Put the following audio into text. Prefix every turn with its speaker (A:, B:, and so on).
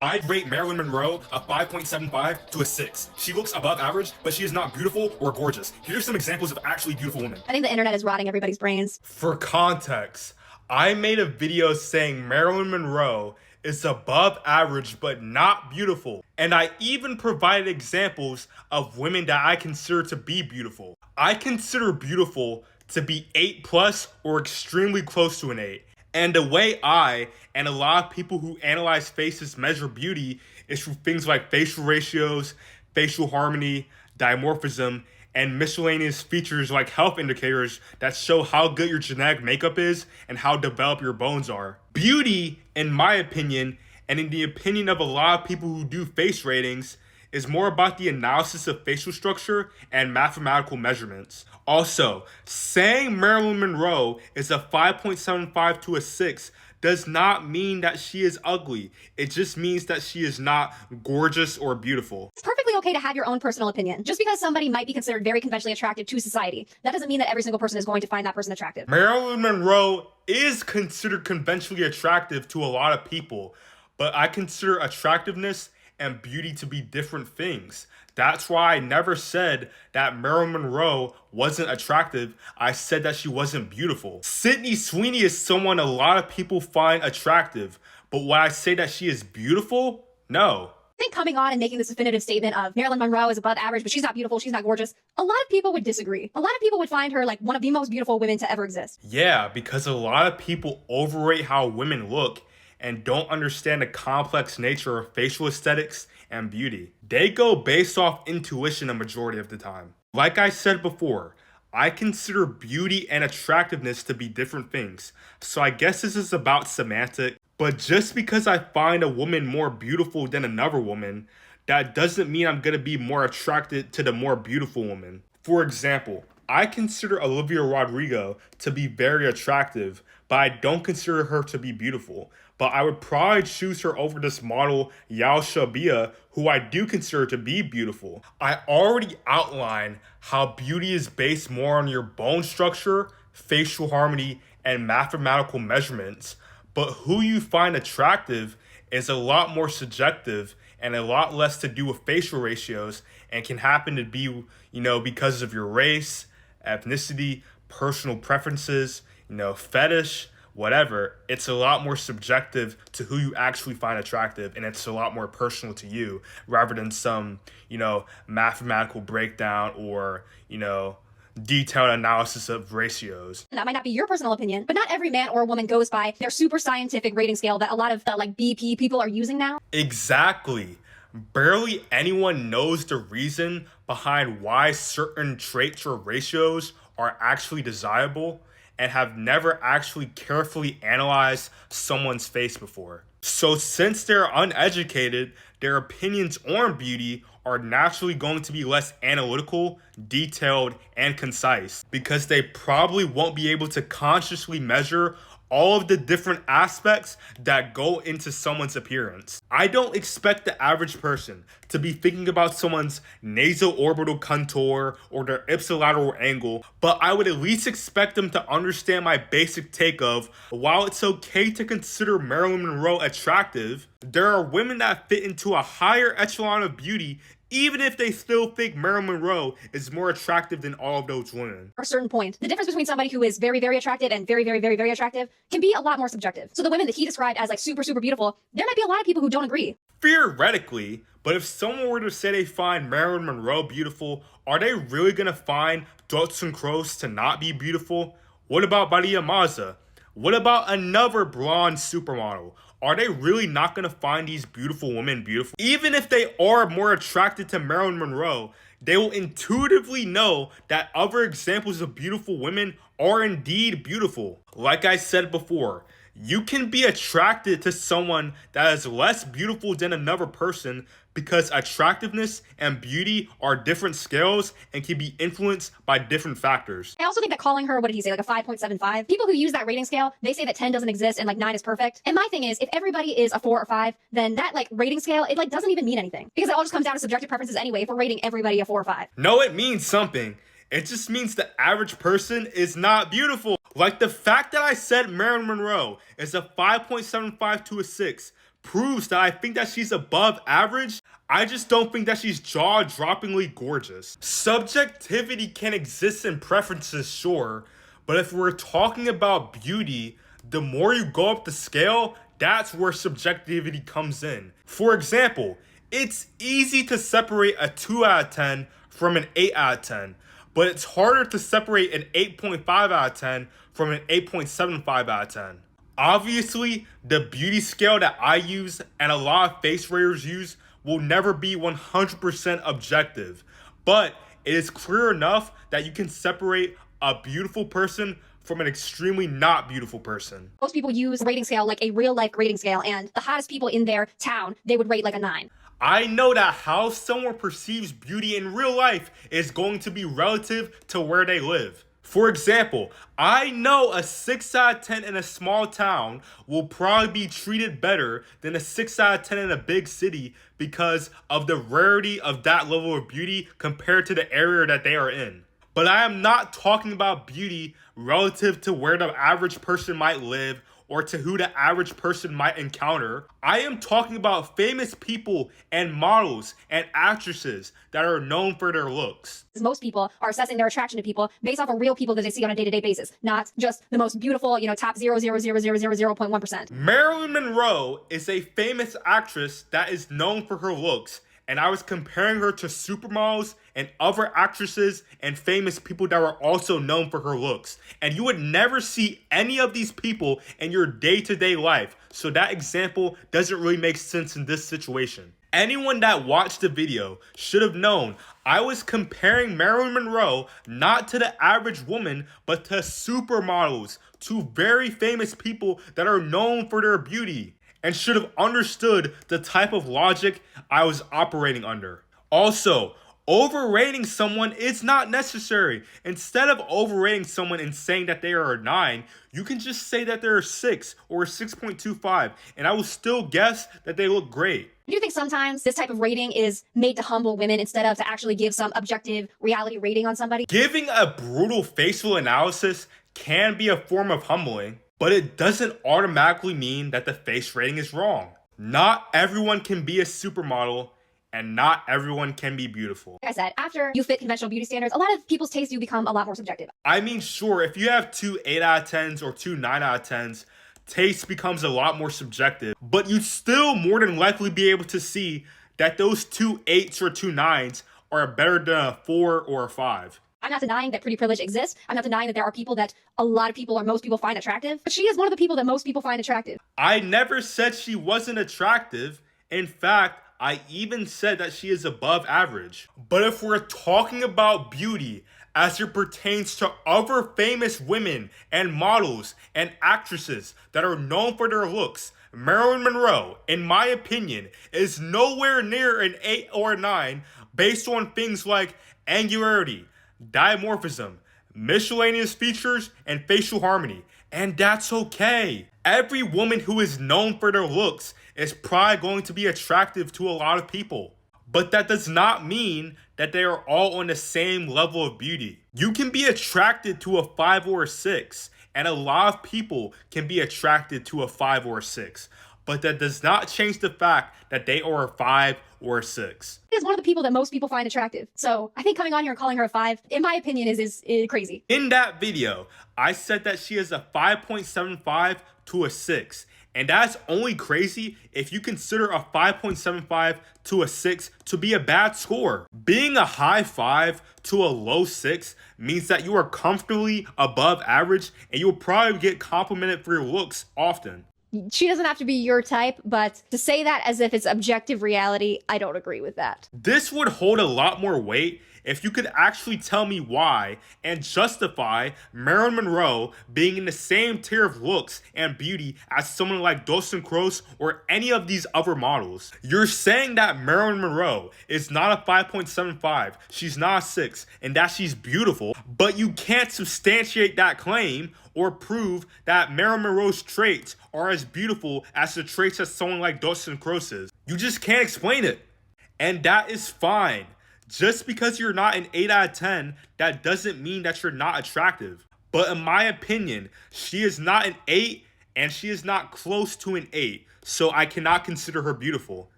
A: I'd rate Marilyn Monroe a 5.75 to a 6. She looks above average, but she is not beautiful or gorgeous. Here's some examples of actually beautiful women.
B: I think the internet is rotting everybody's brains.
C: For context, I made a video saying Marilyn Monroe is above average but not beautiful. And I even provided examples of women that I consider to be beautiful. I consider beautiful to be 8 plus or extremely close to an 8. And the way I and a lot of people who analyze faces measure beauty is through things like facial ratios, facial harmony, dimorphism, and miscellaneous features like health indicators that show how good your genetic makeup is and how developed your bones are. Beauty, in my opinion, and in the opinion of a lot of people who do face ratings, is more about the analysis of facial structure and mathematical measurements. Also, saying Marilyn Monroe is a 5.75 to a 6 does not mean that she is ugly. It just means that she is not gorgeous or beautiful.
B: It's perfectly okay to have your own personal opinion. Just because somebody might be considered very conventionally attractive to society, that doesn't mean that every single person is going to find that person attractive.
C: Marilyn Monroe is considered conventionally attractive to a lot of people, but I consider attractiveness and beauty to be different things. That's why I never said that Marilyn Monroe wasn't attractive. I said that she wasn't beautiful. Sydney Sweeney is someone a lot of people find attractive, but when I say that she is beautiful, no.
B: I think coming on and making this definitive statement of Marilyn Monroe is above average, but she's not beautiful, she's not gorgeous, a lot of people would disagree. A lot of people would find her like one of the most beautiful women to ever exist.
C: Yeah, because a lot of people overrate how women look and don't understand the complex nature of facial aesthetics and beauty. They go based off intuition a majority of the time. Like I said before, I consider beauty and attractiveness to be different things. So I guess this is about semantics. But just because I find a woman more beautiful than another woman, that doesn't mean I'm gonna be more attracted to the more beautiful woman. For example, I consider Olivia Rodrigo to be very attractive, but I don't consider her to be beautiful. But I would probably choose her over this model, Yao Shabia, who I do consider to be beautiful. I already outlined how beauty is based more on your bone structure, facial harmony, and mathematical measurements. But who you find attractive is a lot more subjective and a lot less to do with facial ratios and can happen to be, because of your race, ethnicity, personal preferences, fetish, whatever. It's a lot more subjective to who you actually find attractive, and it's a lot more personal to you rather than some, mathematical breakdown or, detailed analysis of ratios.
B: That might not be your personal opinion, but not every man or woman goes by their super scientific rating scale that a lot of the BP people are using now.
C: Exactly. Barely anyone knows the reason behind why certain traits or ratios are actually desirable and have never actually carefully analyzed someone's face before. So since they're uneducated, their opinions on beauty are naturally going to be less analytical, detailed, and concise because they probably won't be able to consciously measure all of the different aspects that go into someone's appearance. I don't expect the average person to be thinking about someone's nasal-orbital contour or their ipsilateral angle, but I would at least expect them to understand my basic take of, while it's okay to consider Marilyn Monroe attractive, there are women that fit into a higher echelon of beauty even if they still think Marilyn Monroe is more attractive than all of those women.
B: At a certain point, the difference between somebody who is very, very attractive and very, very, very, very attractive can be a lot more subjective. So the women that he described as like super, super beautiful, there might be a lot of people who don't agree.
C: Theoretically, but if someone were to say they find Marilyn Monroe beautiful, are they really gonna find Dotson Kroos to not be beautiful? What about Maria Maza? What about another blonde supermodel? Are they really not going to find these beautiful women beautiful? Even if they are more attracted to Marilyn Monroe, they will intuitively know that other examples of beautiful women are indeed beautiful. Like I said before, you can be attracted to someone that is less beautiful than another person because attractiveness and beauty are different scales and can be influenced by different factors.
B: I also think that calling her, what did he say, like a 5.75? People who use that rating scale, they say that 10 doesn't exist and like 9 is perfect. And my thing is, if everybody is a 4 or 5, then that like rating scale, it like doesn't even mean anything. Because it all just comes down to subjective preferences anyway if we're rating everybody a 4 or 5.
C: No, it means something. It just means the average person is not beautiful. Like the fact that I said Marilyn Monroe is a 5.75 to a 6 proves that I think that she's above average. I just don't think that she's jaw-droppingly gorgeous. Subjectivity can exist in preferences, sure, but if we're talking about beauty, the more you go up the scale, that's where subjectivity comes in. For example, it's easy to separate a 2 out of 10 from an 8 out of 10, but it's harder to separate an 8.5 out of 10 from an 8.75 out of 10. Obviously, the beauty scale that I use and a lot of face raters use will never be 100% objective, but it is clear enough that you can separate a beautiful person from an extremely not beautiful person.
B: Most people use a rating scale like a real life rating scale, and the hottest people in their town, they would rate like a 9.
C: I know that how someone perceives beauty in real life is going to be relative to where they live. For example, I know a 6 out of 10 in a small town will probably be treated better than a 6 out of 10 in a big city because of the rarity of that level of beauty compared to the area that they are in. But I am not talking about beauty relative to where the average person might live or to who the average person might encounter. I am talking about famous people and models and actresses that are known for their looks.
B: Most people are assessing their attraction to people based off of real people that they see on a day-to-day basis, not just the most beautiful, top 0.1%.
C: Marilyn Monroe is a famous actress that is known for her looks, and I was comparing her to supermodels and other actresses and famous people that were also known for her looks. And you would never see any of these people in your day-to-day life, so that example doesn't really make sense in this situation. Anyone that watched the video should have known I was comparing Marilyn Monroe not to the average woman, but to supermodels, to very famous people that are known for their beauty, and should have understood the type of logic I was operating under. Also, overrating someone is not necessary. Instead of overrating someone and saying that they are a 9, you can just say that they're a 6 or a 6.25, and I will still guess that they look great.
B: Do you think sometimes this type of rating is made to humble women instead of to actually give some objective reality rating on somebody?
C: Giving a brutal facial analysis can be a form of humbling, but it doesn't automatically mean that the face rating is wrong. Not everyone can be a supermodel, and not everyone can be beautiful.
B: Like I said, after you fit conventional beauty standards, a lot of people's tastes do become a lot more subjective.
C: I mean, sure, if you have 2 8 out of 10s or 2 9 out of 10s, taste becomes a lot more subjective, but you'd still more than likely be able to see that those 2 8s or 2 9s are better than a 4 or a 5.
B: I'm not denying that pretty privilege exists. I'm not denying that there are people that a lot of people or most people find attractive, but she is one of the people that most people find attractive.
C: I never said she wasn't attractive. In fact, I even said that she is above average. But if we're talking about beauty as it pertains to other famous women and models and actresses that are known for their looks, Marilyn Monroe, in my opinion, is nowhere near an 8 or a 9 based on things like angularity, dimorphism, miscellaneous features, and facial harmony. And that's okay. Every woman who is known for their looks is probably going to be attractive to a lot of people. But that does not mean that they are all on the same level of beauty. You can be attracted to a 5 or a 6, and a lot of people can be attracted to a 5 or a 6. But that does not change the fact that they are a 5 or a 6.
B: She is one of the people that most people find attractive. So I think coming on here and calling her a 5, in my opinion, is crazy.
C: In that video, I said that she is a 5.75 to a 6. And that's only crazy if you consider a 5.75 to a 6 to be a bad score. Being a high 5 to a low 6 means that you are comfortably above average, and you'll probably get complimented for your looks often.
B: She doesn't have to be your type, but to say that as if it's objective reality, I don't agree with that.
C: This would hold a lot more weight if you could actually tell me why and justify Marilyn Monroe being in the same tier of looks and beauty as someone like Dawson Cross or any of these other models. You're saying that Marilyn Monroe is not a 5.75, she's not a 6, and that she's beautiful, but you can't substantiate that claim or prove that Marilyn Monroe's traits are as beautiful as the traits that someone like Dawson Cross is. You just can't explain it. And that is fine. Just because you're not an 8 out of 10, that doesn't mean that you're not attractive. But in my opinion, she is not an 8 and she is not close to an 8. so I cannot consider her beautiful.